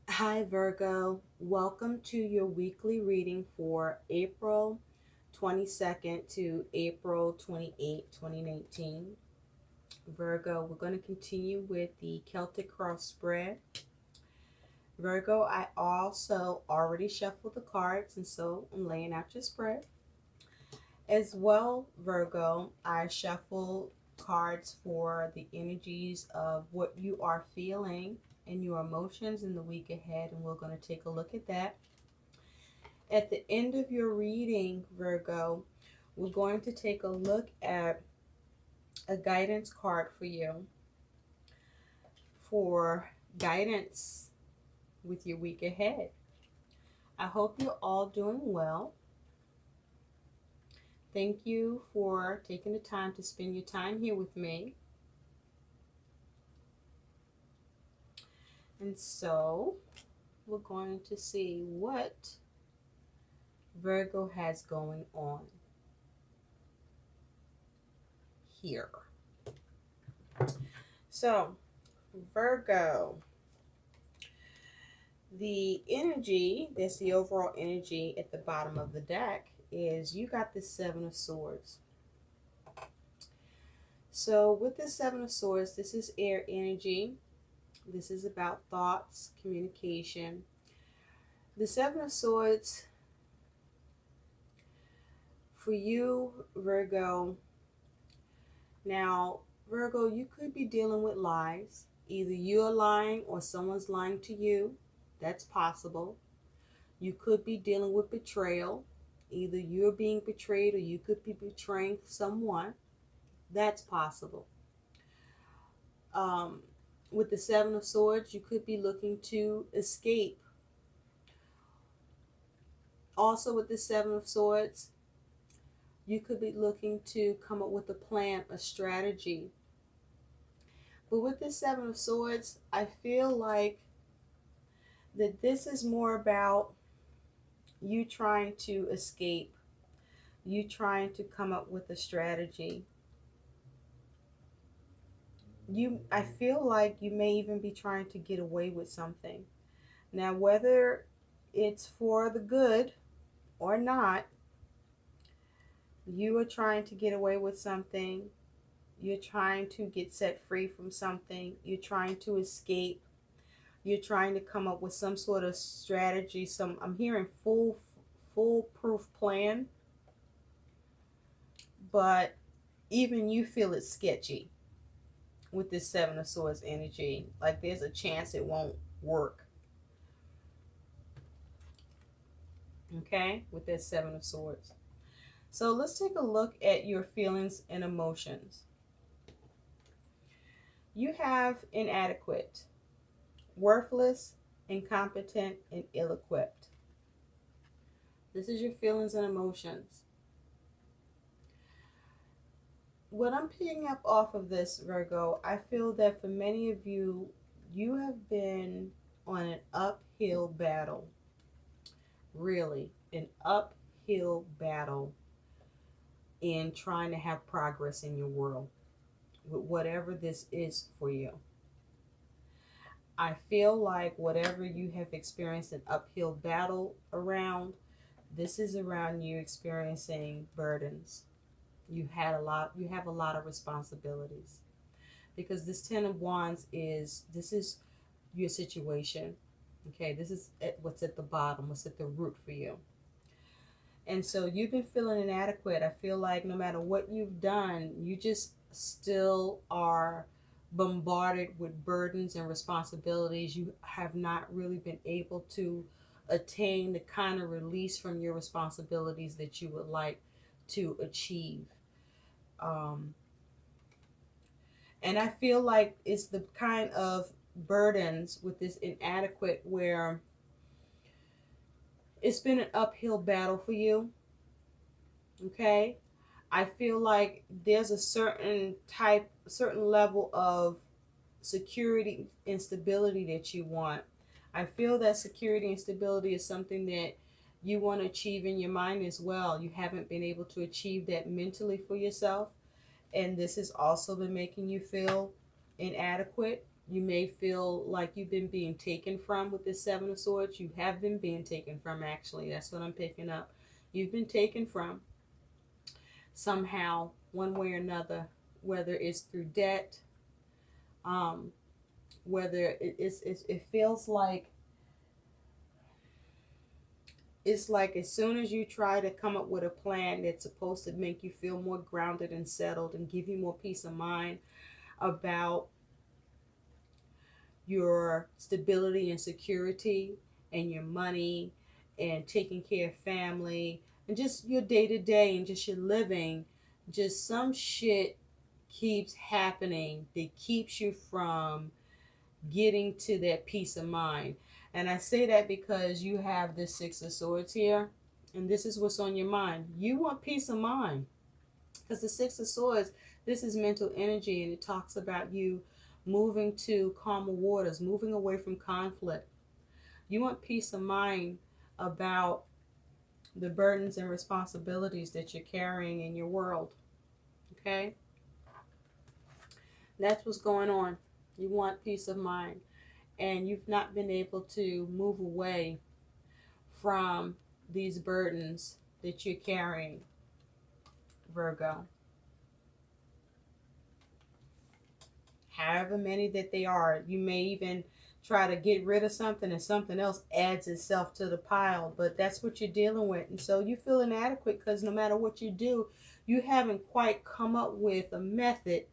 Hi, Virgo. Welcome to your weekly reading for April 22nd to April 28th, 2019. Virgo, we're going to continue with the Celtic cross spread. Virgo, I also already shuffled the cards, and so I'm laying out your spread. As well, Virgo, I shuffled cards for the energies of what you are feeling and your emotions in the week ahead, and we're going to take a look at that. At the end of your reading, Virgo, we're going to take a look at a guidance card for you for guidance with your week ahead. I hope you're all doing well. Thank you for taking the time to spend your time here with me. And so we're going to see what Virgo has going on here. So, Virgo, the energy, that's the overall energy at the bottom of the deck, is you got the Seven of Swords. So, with the Seven of Swords, this is air energy. This is about thoughts, communication. The Seven of Swords, for you, Virgo, now, Virgo, you could be dealing with lies. Either you're lying or someone's lying to you. That's possible. You could be dealing with betrayal. Either you're being betrayed or you could be betraying someone. That's possible. Um, with the Seven of Swords, you could be looking to escape. Also, with the Seven of Swords, you could be looking to come up with a plan, a strategy. But with the Seven of Swords, I feel like that this is more about you trying to escape, you trying to come up with a strategy. I feel like you may even be trying to get away with something. Now, whether it's for the good or not, you are trying to get away with something. You're trying to get set free from something. You're trying to escape. You're trying to come up with some sort of strategy. I'm hearing foolproof plan, but even you feel it's sketchy with this Seven of Swords energy. Like there's a chance it won't work. Okay, with that Seven of Swords. So let's take a look at your feelings and emotions. You have inadequate, worthless, incompetent, and ill equipped. This is your feelings and emotions. What I'm picking up off of this, Virgo, I feel that for many of you, you have been on an uphill battle. Really, an uphill battle in trying to have progress in your world with whatever this is for you. I feel like whatever you have experienced an uphill battle around, this is around you experiencing burdens. You have a lot of responsibilities. Because this 10 of Wands this is your situation. Okay, this is what's at the bottom, what's at the root for you. And so you've been feeling inadequate. I feel like no matter what you've done, you just still are bombarded with burdens and responsibilities. You have not really been able to attain the kind of release from your responsibilities that you would like to achieve. Um, and I feel like it's the kind of burdens with this inadequate where it's been an uphill battle for you. Okay, I feel like there's a certain level of security and stability that you want. I feel that security and stability is something that you want to achieve in your mind as well. You haven't been able to achieve that mentally for yourself, and this has also been making you feel inadequate. You may feel like you've been being taken from with this Seven of Swords. You have been being taken from, actually. That's what I'm picking up. You've been taken from somehow, one way or another, whether it's through debt, um, whether it feels like it's like as soon as you try to come up with a plan that's supposed to make you feel more grounded and settled and give you more peace of mind about your stability and security and your money and taking care of family and just your day to day and just your living, just some shit keeps happening that keeps you from getting to that peace of mind. And I say that because you have this Six of Swords here, and this is what's on your mind. You want peace of mind because the Six of Swords, this is mental energy, and it talks about you moving to calmer waters, moving away from conflict. You want peace of mind about the burdens and responsibilities that you're carrying in your world. Okay? That's what's going on. You want peace of mind. And you've not been able to move away from these burdens that you're carrying, Virgo. However many that they are, you may even try to get rid of something and something else adds itself to the pile, but that's what you're dealing with. And so you feel inadequate because no matter what you do, you haven't quite come up with a method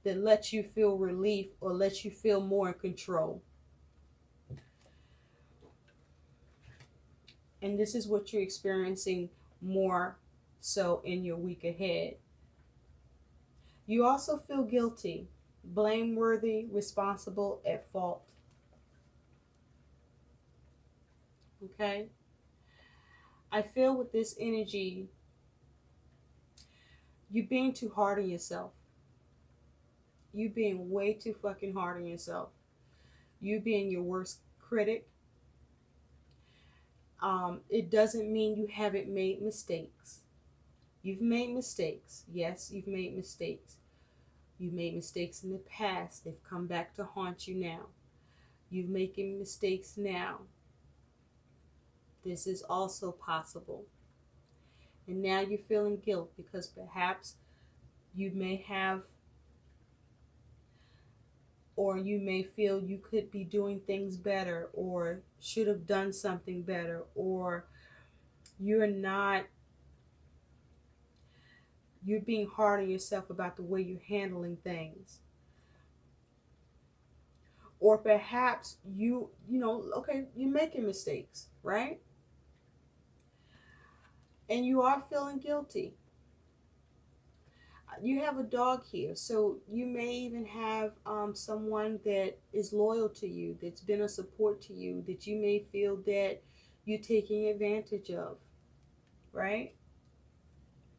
that lets you feel relief or lets you feel more in control. And this is what you're experiencing more so in your week ahead. You also feel guilty, blameworthy, responsible, at fault. Okay? I feel with this energy, you being too hard on yourself. You being way too fucking hard on yourself. You being your worst critic. It doesn't mean you haven't made mistakes. You've made mistakes. Yes, you've made mistakes. You've made mistakes in the past. They've come back to haunt you now. You're making mistakes now. This is also possible. And now you're feeling guilt because perhaps you may have, or you may feel you could be doing things better or should have done something better, or you're being hard on yourself about the way you're handling things. Or perhaps okay, you're making mistakes, right? And you are feeling guilty. You have a dog here, so you may even have someone that is loyal to you, that's been a support to you, that you may feel that you're taking advantage of, right?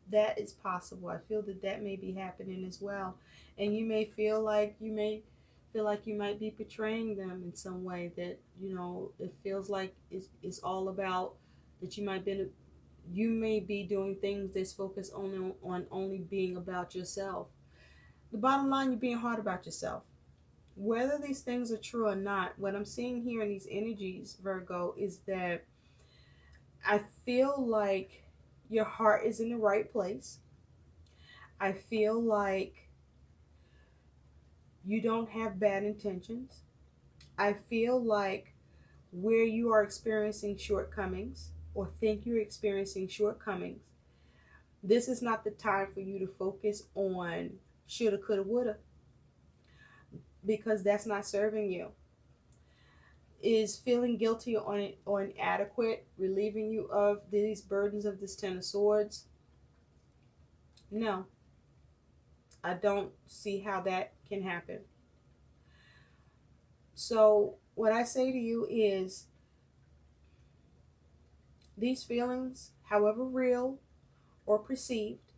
That is possible. I feel that that may be happening as well. And you may feel like you might be betraying them in some way, that it feels like it's all about that you may be doing things that's focused only on only being about yourself. The bottom line, you're being hard about yourself. Whether these things are true or not, what I'm seeing here in these energies, Virgo, is that I feel like your heart is in the right place. I feel like you don't have bad intentions. I feel like where you are experiencing shortcomings or think you're experiencing shortcomings, this is not the time for you to focus on shoulda, coulda, woulda, because that's not serving you. Is feeling guilty or inadequate relieving you of these burdens of this Ten of Swords? No. I don't see how that can happen. So what I say to you is, these feelings, however real or perceived,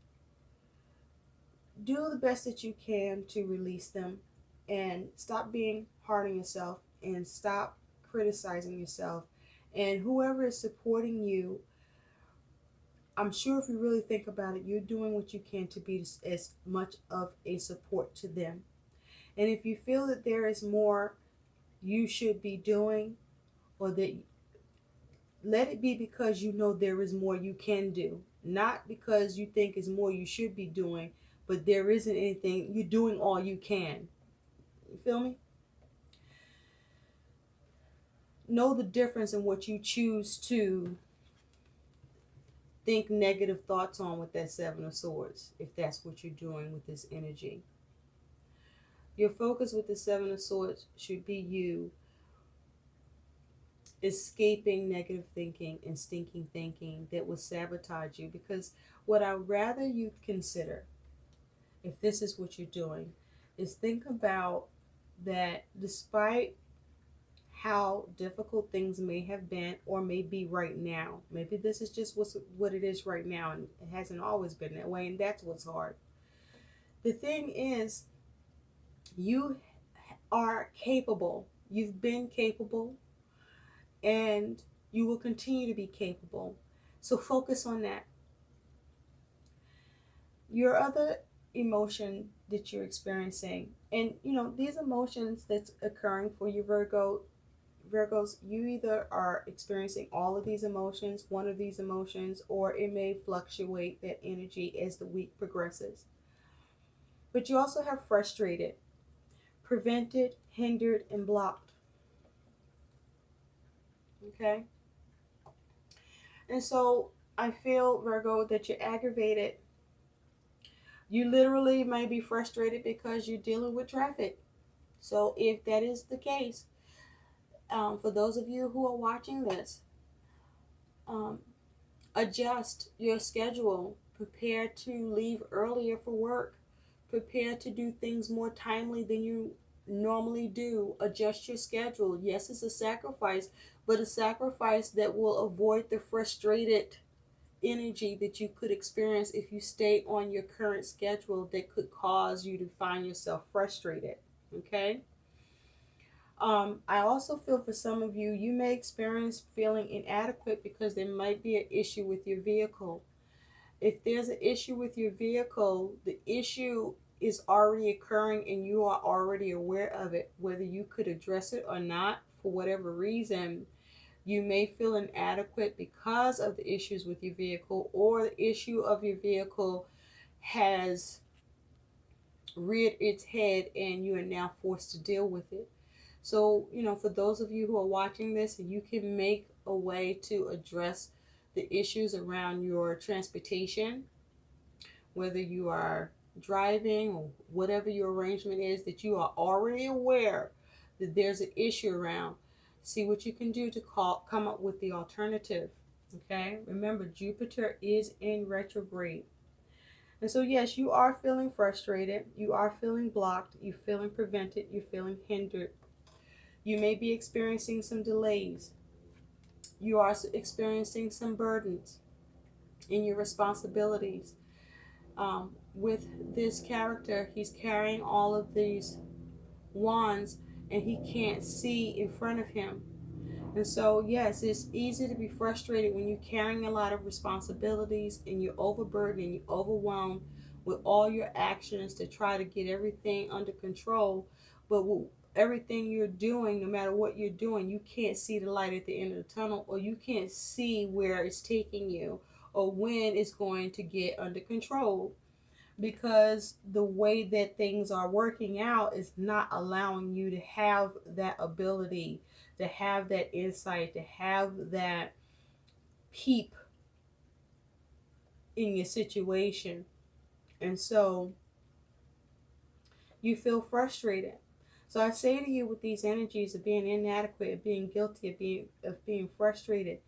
do the best that you can to release them and stop being hard on yourself and stop criticizing yourself. And whoever is supporting you, I'm sure if you really think about it, you're doing what you can to be as much of a support to them. And if you feel that there is more you should be doing, or that, let it be because you know there is more you can do, not because you think is more you should be doing, but there isn't anything, you're doing all you can. You feel me? Know the difference in what you choose to think negative thoughts on with that Seven of Swords, if that's what you're doing with this energy. Your focus with the Seven of Swords should be you escaping negative thinking and stinking thinking that will sabotage you. Because what I'd rather you consider, if this is what you're doing, is think about that despite how difficult things may have been or may be right now, maybe this is just what it is right now, and it hasn't always been that way, and that's what's hard. The thing is, you are capable. You've been capable, and you will continue to be capable. So focus on that. Your other emotion that you're experiencing, and these emotions that's occurring for you, Virgos, you either are experiencing all of these emotions, one of these emotions, or it may fluctuate that energy as the week progresses. But you also have frustrated, prevented, hindered, and blocked. Okay? And so I feel, Virgo, that you're aggravated. You literally may be frustrated because you're dealing with traffic. So if that is the case, for those of you who are watching this, um, adjust your schedule. Prepare to leave earlier for work. Prepare to do things more timely than you normally do. Adjust your schedule. Yes, it's a sacrifice, but a sacrifice that will avoid the frustrated energy that you could experience if you stay on your current schedule, that could cause you to find yourself frustrated. Okay? I also feel for some of you, you may experience feeling inadequate because there might be an issue with your vehicle. If there's an issue with your vehicle, the issue is already occurring and you are already aware of it. Whether you could address it or not, for whatever reason, you may feel inadequate because of the issues with your vehicle, or the issue of your vehicle has reared its head and you are now forced to deal with it. So, for those of you who are watching this, you can make a way to address the issues around your transportation, whether you are driving or whatever your arrangement is, that you are already aware that there's an issue around. See what you can do to come up with the alternative. Okay? Remember, Jupiter is in retrograde. And so, yes, you are feeling frustrated. You are feeling blocked. You're feeling prevented. You're feeling hindered. You may be experiencing some delays. You are experiencing some burdens in your responsibilities. With this character, he's carrying all of these wands and he can't see in front of him. And so, yes, it's easy to be frustrated when you're carrying a lot of responsibilities and you're overburdened and you're overwhelmed with all your actions to try to get everything under control. But with everything you're doing, no matter what you're doing, you can't see the light at the end of the tunnel, or you can't see where it's taking you or when it's going to get under control, because the way that things are working out is not allowing you to have that ability, to have that insight, to have that peep in your situation. And so you feel frustrated. So I say to you, with these energies of being inadequate, of being guilty, of being frustrated,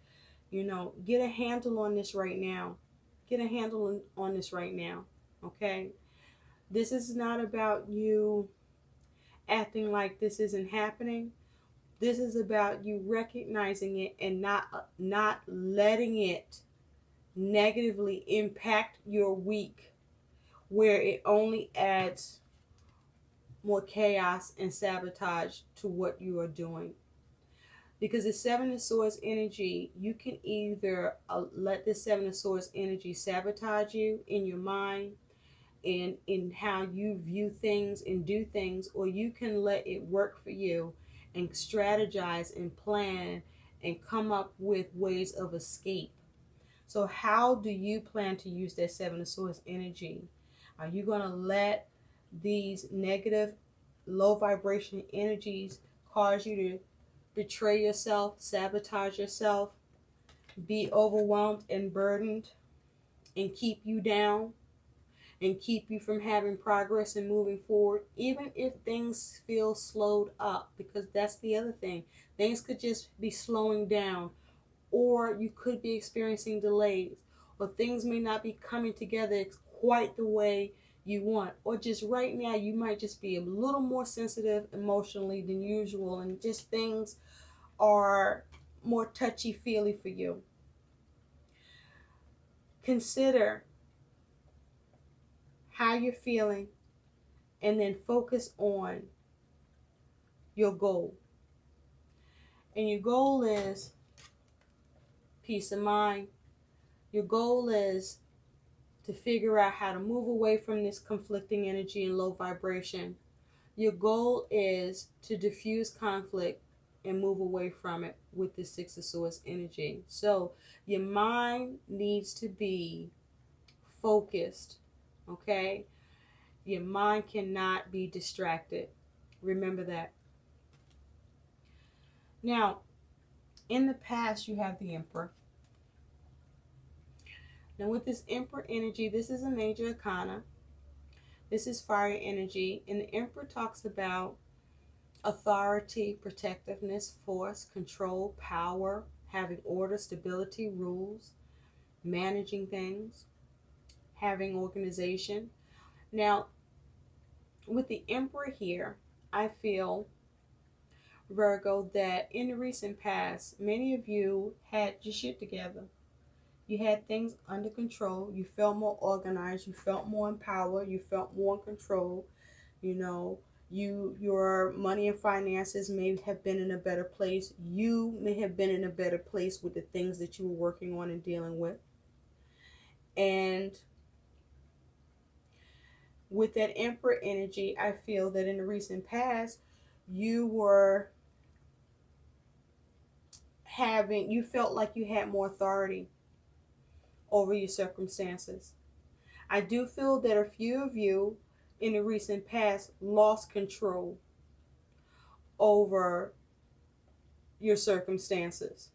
get a handle on this right now. Get a handle on this right now. Okay? This is not about you acting like this isn't happening. This is about you recognizing it and not letting it negatively impact your week, where it only adds more chaos and sabotage to what you are doing. Because the Seven of Swords energy, you can either let the Seven of Swords energy sabotage you in your mind in how you view things and do things, or you can let it work for you and strategize and plan and come up with ways of escape. So how do you plan to use that Seven of Swords energy? Are you going to let these negative, low vibration energies cause you to betray yourself, sabotage yourself, be overwhelmed and burdened, and keep you down, and keep you from having progress and moving forward, even if things feel slowed up? Because that's the other thing. Things could just be slowing down, or you could be experiencing delays, or things may not be coming together quite the way you want, or just right now you might just be a little more sensitive emotionally than usual, and just things are more touchy-feely for you. Consider how you're feeling and then focus on your goal. And your goal is peace of mind. Your goal is to figure out how to move away from this conflicting energy and low vibration. Your goal is to diffuse conflict and move away from it with the Six of Swords energy. So your mind needs to be focused, okay? Your mind cannot be distracted. Remember that. Now, in the past, you have the Emperor. Now, with this Emperor energy, this is a major arcana. This is fire energy, and the Emperor talks about authority, protectiveness, force, control, power, having order, stability, rules, managing things, having organization. Now, with the Emperor here, I feel, Virgo, that in the recent past, many of you had your shit together. You had things under control. You felt more organized. You felt more empowered. You felt more in control. You know, your money and finances may have been in a better place. You may have been in a better place with the things that you were working on and dealing with. And with that Emperor energy, I feel that in the recent past, you felt like you had more authority over your circumstances. I do feel that a few of you in the recent past lost control over your circumstances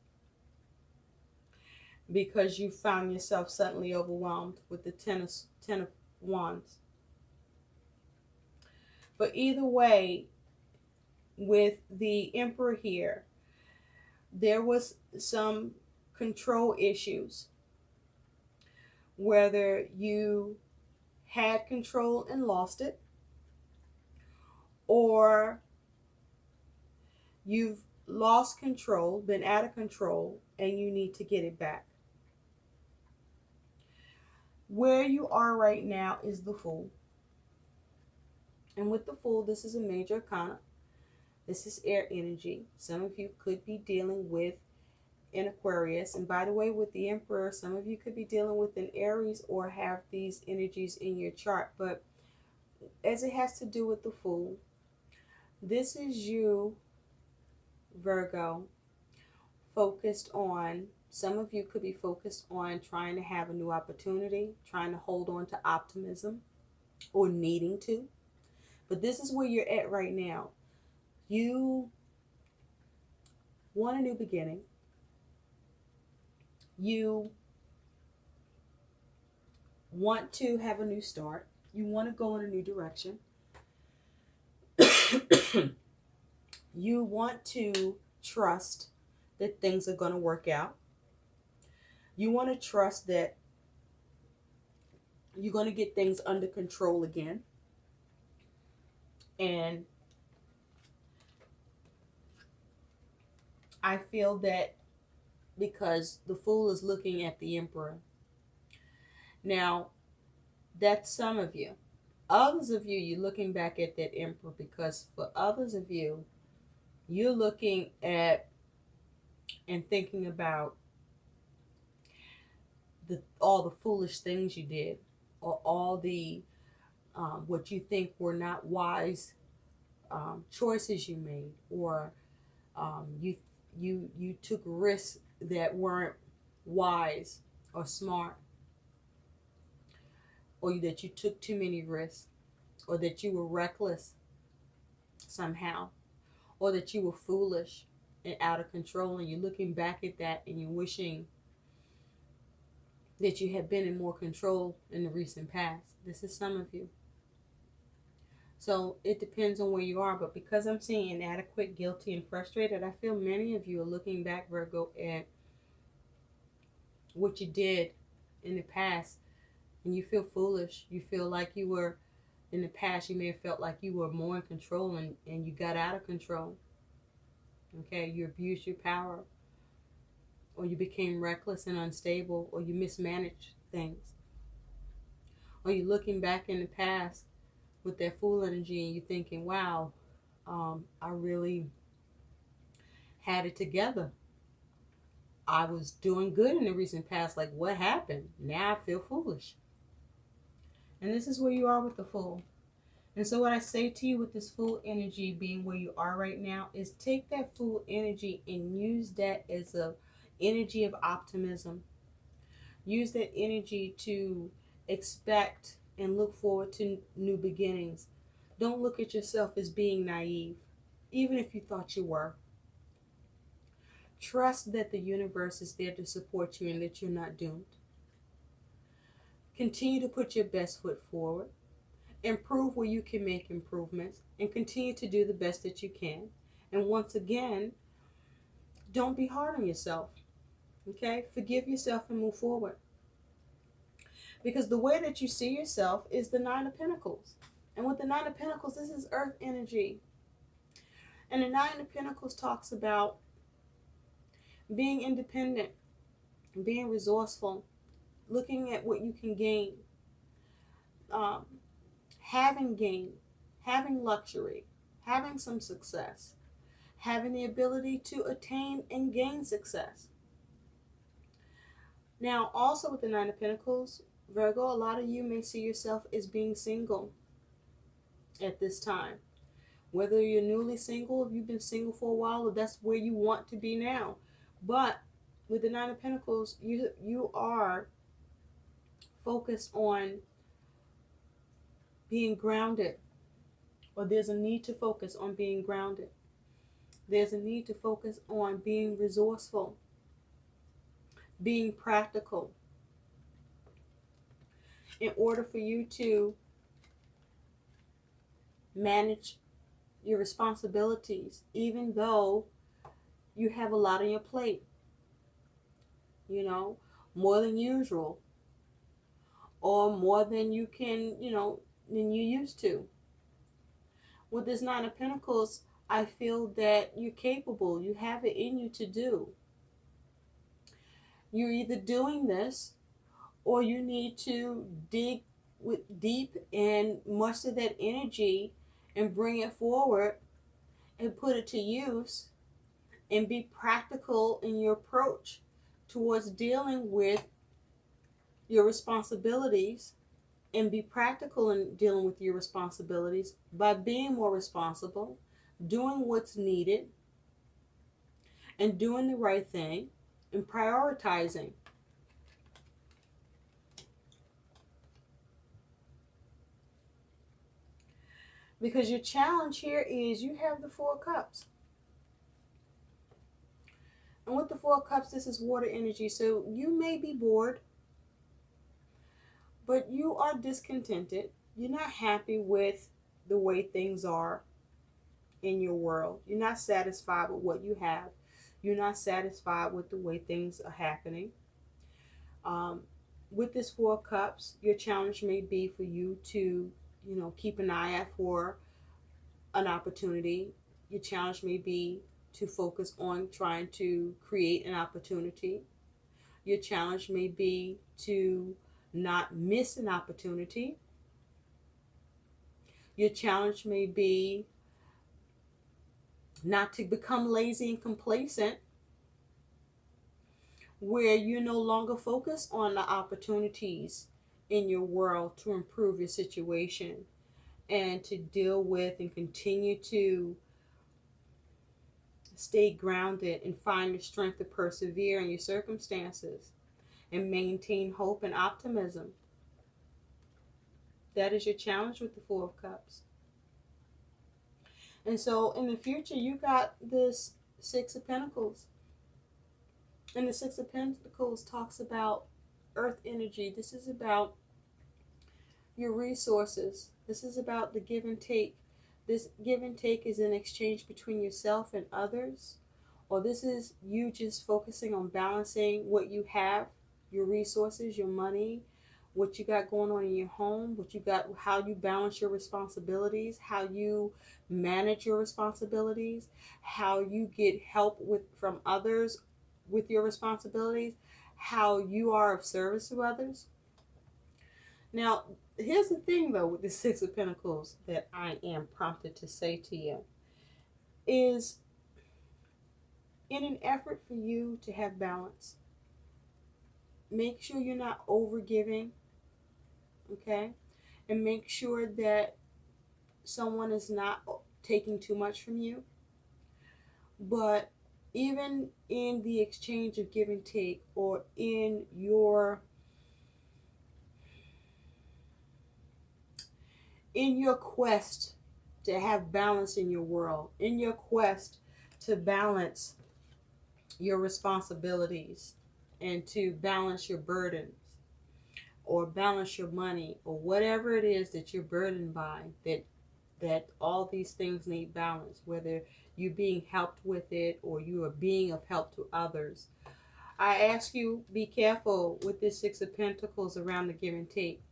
because you found yourself suddenly overwhelmed with the Ten of Wands. But either way, with the Emperor here, there was some control issues, whether you had control and lost it, or you've lost control, been out of control, and you need to get it back. Where you are right now is the Fool. And with the Fool, this is a major arcana. This is air energy. Some of you could be dealing with an Aquarius. And by the way, with the Emperor, some of you could be dealing with an Aries or have these energies in your chart. But as it has to do with the Fool, this is you, Virgo, focused on, some of you could be focused on trying to have a new opportunity, trying to hold on to optimism, or needing to. But this is where you're at right now. You want a new beginning. You want to have a new start. You want to go in a new direction. You want to trust that things are going to work out. You want to trust that you're going to get things under control again. And I feel that because the Fool is looking at the Emperor. Now, that's some of you. Others of you, you're looking back at that Emperor, because for others of you, you're looking at and thinking about all the foolish things you did, or all the what you think were not wise choices you made, or you took risks that weren't wise or smart, or that you took too many risks, or that you were reckless somehow, or that you were foolish and out of control, and you're looking back at that and you're wishing that you had been in more control in the recent past. This is some of you. So it depends on where you are, but because I'm seeing inadequate, guilty, and frustrated, I feel many of you are looking back, Virgo, at what you did in the past, and you feel foolish. You feel like you were, in the past, you may have felt like you were more in control, and you got out of control. Okay, you abused your power, or you became reckless and unstable, or you mismanaged things. Or you're looking back in the past with that fool energy and you're thinking, wow, I really had it together. I was doing good in the recent past. Like, what happened? Now I feel foolish. And this is where you are with the fool. And so what I say to you with this fool energy being where you are right now is take that fool energy and use that as a energy of optimism. Use that energy to expect and look forward to new beginnings. Don't look at yourself as being naive, even if you thought you were. Trust that the universe is there to support you and that you're not doomed. Continue to put your best foot forward. Improve where you can make improvements, and continue to do the best that you can. And once again, don't be hard on yourself. Okay? Forgive yourself and move forward. Because the way that you see yourself is the Nine of Pentacles. And with the Nine of Pentacles, this is earth energy. And the Nine of Pentacles talks about being independent, being resourceful, looking at what you can gain, having gain, having luxury, having some success, having the ability to attain and gain success. Now, also with the Nine of Pentacles, Virgo, a lot of you may see yourself as being single at this time. Whether you're newly single, if you've been single for a while, or that's where you want to be now. But with the Nine of Pentacles, you are focused on being grounded, or there's a need to focus on being grounded. There's a need to focus on being resourceful, being practical, in order for you to manage your responsibilities, even though you have a lot on your plate, more than usual, or more than you can, than you used to. With this Nine of Pentacles, I feel that you're capable, you have it in you to do. You're either doing this, or you need to dig deep and muster that energy and bring it forward and put it to use and be practical in your approach towards dealing with your responsibilities, and be practical in dealing with your responsibilities by being more responsible, doing what's needed, and doing the right thing, and prioritizing. Because your challenge here is you have the Four of Cups. And with the Four of Cups, this is water energy. So you may be bored, but you are discontented. You're not happy with the way things are in your world. You're not satisfied with what you have. You're not satisfied with the way things are happening. With this Four of Cups, your challenge may be for you to keep an eye out for an opportunity. Your challenge may be to focus on trying to create an opportunity. Your challenge may be to not miss an opportunity. Your challenge may be not to become lazy and complacent, where you're no longer focused on the opportunities in your world to improve your situation and to deal with and continue to stay grounded and find the strength to persevere in your circumstances and maintain hope and optimism. That is your challenge with the Four of Cups. And so in the future, you got this Six of Pentacles. And the Six of Pentacles talks about earth energy. This is about your resources. This is about the give and take. This give and take is an exchange between yourself and others. Or this is you just focusing on balancing what you have, your resources, your money, what you got going on in your home, what you got, how you balance your responsibilities, how you manage your responsibilities, how you get help from others with your responsibilities, how you are of service to others. Now, here's the thing though with the Six of Pentacles that I am prompted to say to you is, in an effort for you to have balance, make sure you're not over giving, okay? And make sure that someone is not taking too much from you. But even in the exchange of give and take, or in your quest to have balance in your world, in your quest to balance your responsibilities and to balance your burdens or balance your money or whatever it is that you're burdened by, that all these things need balance, whether you're being helped with it or you are being of help to others. I ask you, be careful with this Six of Pentacles around the give and take.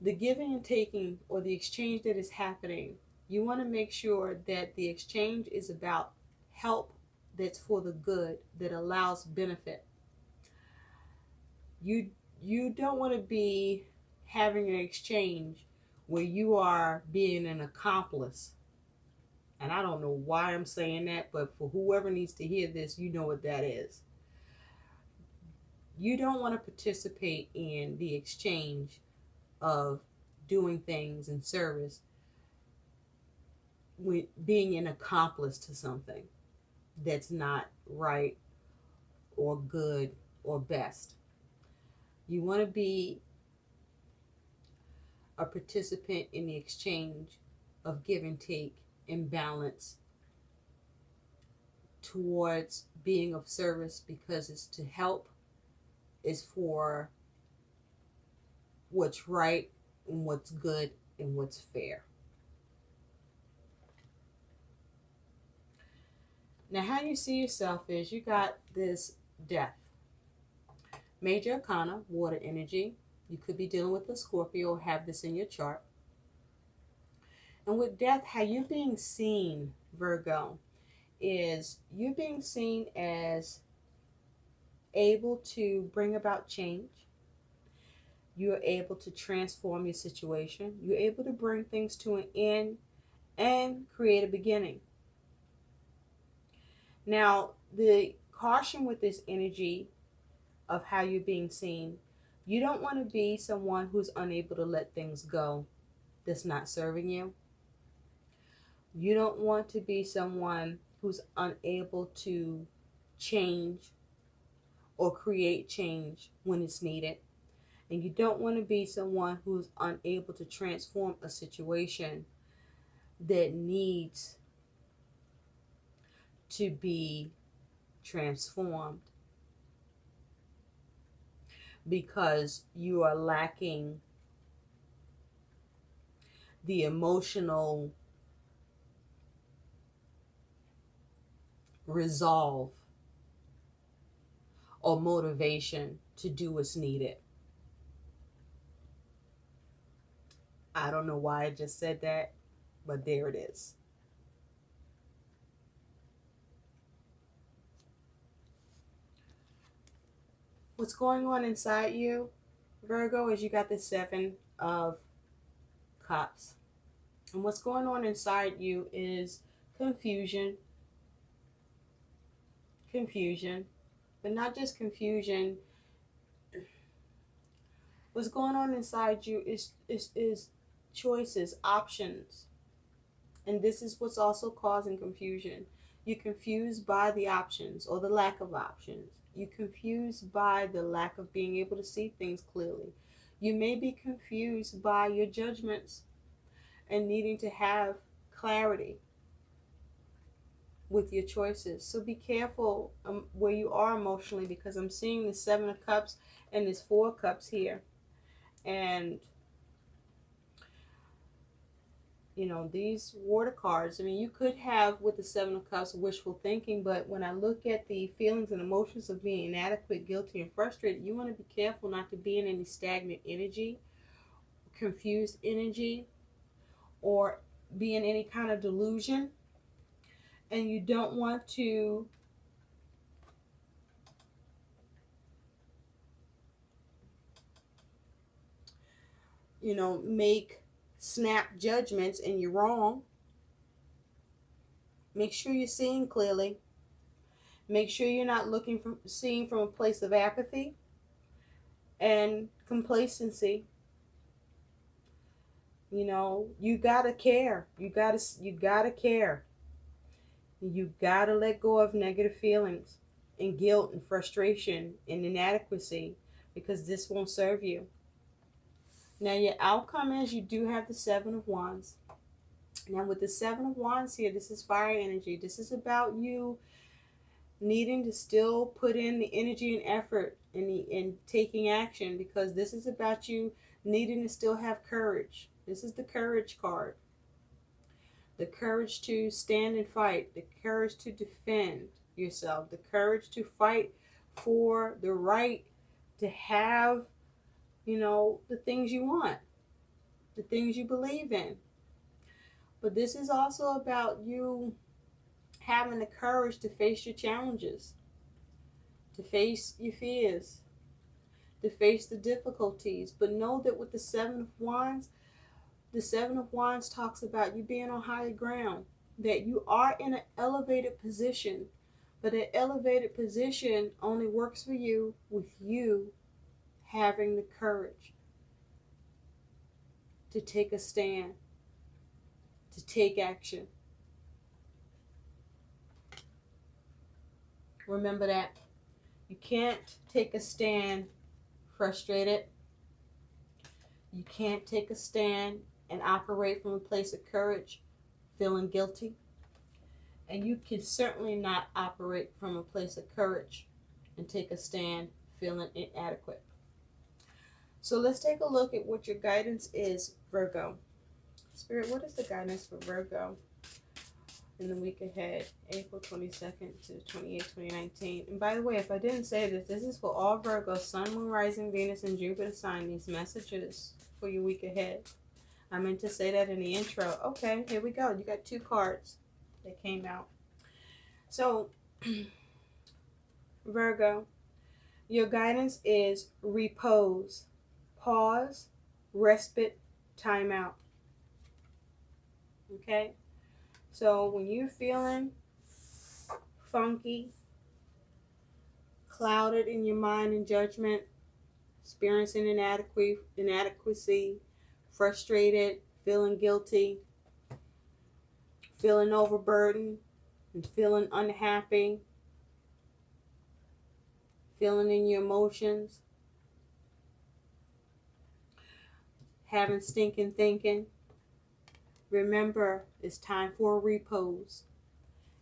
The giving and taking, or the exchange that is happening, you want to make sure that the exchange is about help that's for the good, that allows benefit. You don't want to be having an exchange where you are being an accomplice. And I don't know why I'm saying that, but for whoever needs to hear this, you know what that is. You don't want to participate in the exchange of doing things in service with being an accomplice to something that's not right or good or best. You want to be a participant in the exchange of give and take and balance towards being of service, because it's to help, is for what's right and what's good and what's fair. Now, how you see yourself is you got this Death. Major Arcana, water energy. You could be dealing with a Scorpio or have this in your chart. And with Death, how you're being seen, Virgo, is you're being seen as able to bring about change. You're able to transform your situation. You're able to bring things to an end and create a beginning. Now, the caution with this energy of how you're being seen, you don't want to be someone who's unable to let things go that's not serving you. You don't want to be someone who's unable to change or create change when it's needed. And you don't want to be someone who's unable to transform a situation that needs to be transformed, because you are lacking the emotional resolve or motivation to do what's needed. I don't know why I just said that, but there it is. What's going on inside you, Virgo, is you got the Seven of Cups. And what's going on inside you is confusion. Confusion. But not just confusion What's going on inside you is choices, options. And this is what's also causing confusion. You're confused by the options or the lack of options. You're confused by the lack of being able to see things clearly. You may be confused by your judgments and needing to have clarity with your choices. So be careful where you are emotionally, because I'm seeing the Seven of Cups and there's Four of Cups here. And you know, these water cards, I mean, you could have with the Seven of Cups wishful thinking, but when I look at the feelings and emotions of being inadequate, guilty, and frustrated, you want to be careful not to be in any stagnant energy, confused energy, or be in any kind of delusion. And you don't want to make snap judgments and you're wrong. Make sure you're seeing clearly. Make sure you're not seeing from a place of apathy and complacency. You gotta care. You gotta care. You gotta let go of negative feelings and guilt and frustration and inadequacy, because this won't serve you. Now your outcome is you do have the Seven of Wands. Now with the Seven of Wands here, this is fire energy. This is about you needing to still put in the energy and effort in taking action, because this is about you needing to still have courage. This is the courage card. The courage to stand and fight, the courage to defend yourself, the courage to fight for the right to have, the things you want, the things you believe in. But this is also about you having the courage to face your challenges, to face your fears, to face the difficulties. But know that with the Seven of Wands, the Seven of Wands talks about you being on higher ground, that you are in an elevated position, but an elevated position only works for you with you having the courage to take a stand, to take action. Remember that. You can't take a stand frustrated. You can't take a stand and operate from a place of courage feeling guilty. And you can certainly not operate from a place of courage and take a stand feeling inadequate. So let's take a look at what your guidance is, Virgo. Spirit, what is the guidance for Virgo in the week ahead, April 22nd to 28th, 2019? And by the way, if I didn't say this, this is for all Virgo, Sun, Moon, Rising, Venus, and Jupiter sign these messages for your week ahead. I meant to say that in the intro. Okay, here we go. You got two cards that came out. So, Virgo, your guidance is repose, pause, respite, time out. Okay? So when you're feeling funky, clouded in your mind and judgment, experiencing inadequacy, frustrated, feeling guilty, feeling overburdened, and feeling unhappy, feeling in your emotions, having stinking thinking, remember, it's time for a repose.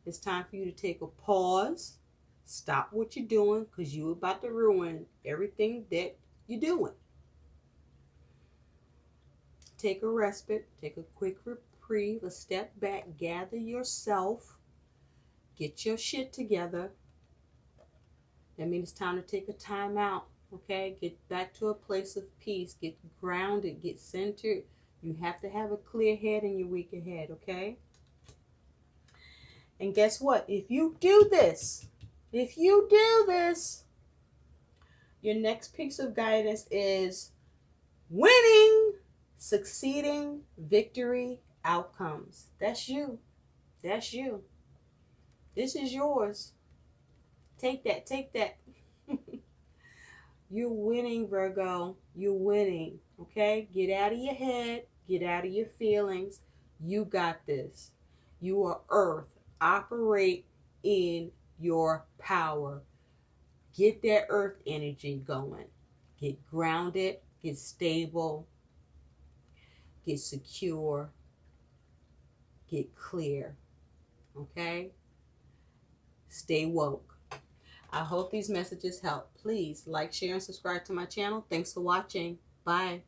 It's time for you to take a pause, stop what you're doing, because you're about to ruin everything that you're doing. Take a respite, take a quick reprieve, a step back, gather yourself, get your shit together. That means it's time to take a time out, okay? Get back to a place of peace, get grounded, get centered. You have to have a clear head in your week ahead, okay? And guess what? If you do this, your next piece of guidance is winning, succeeding, victory, outcomes. That's you. That's you. This is yours. Take that. You're winning, Virgo. You're winning. Okay? Get out of your head. Get out of your feelings. You got this. You are Earth. Operate in your power. Get that Earth energy going. Get grounded. Get stable. Get secure. Get clear. Okay? Stay woke. I hope these messages help. Please like, share, and subscribe to my channel. Thanks for watching. Bye.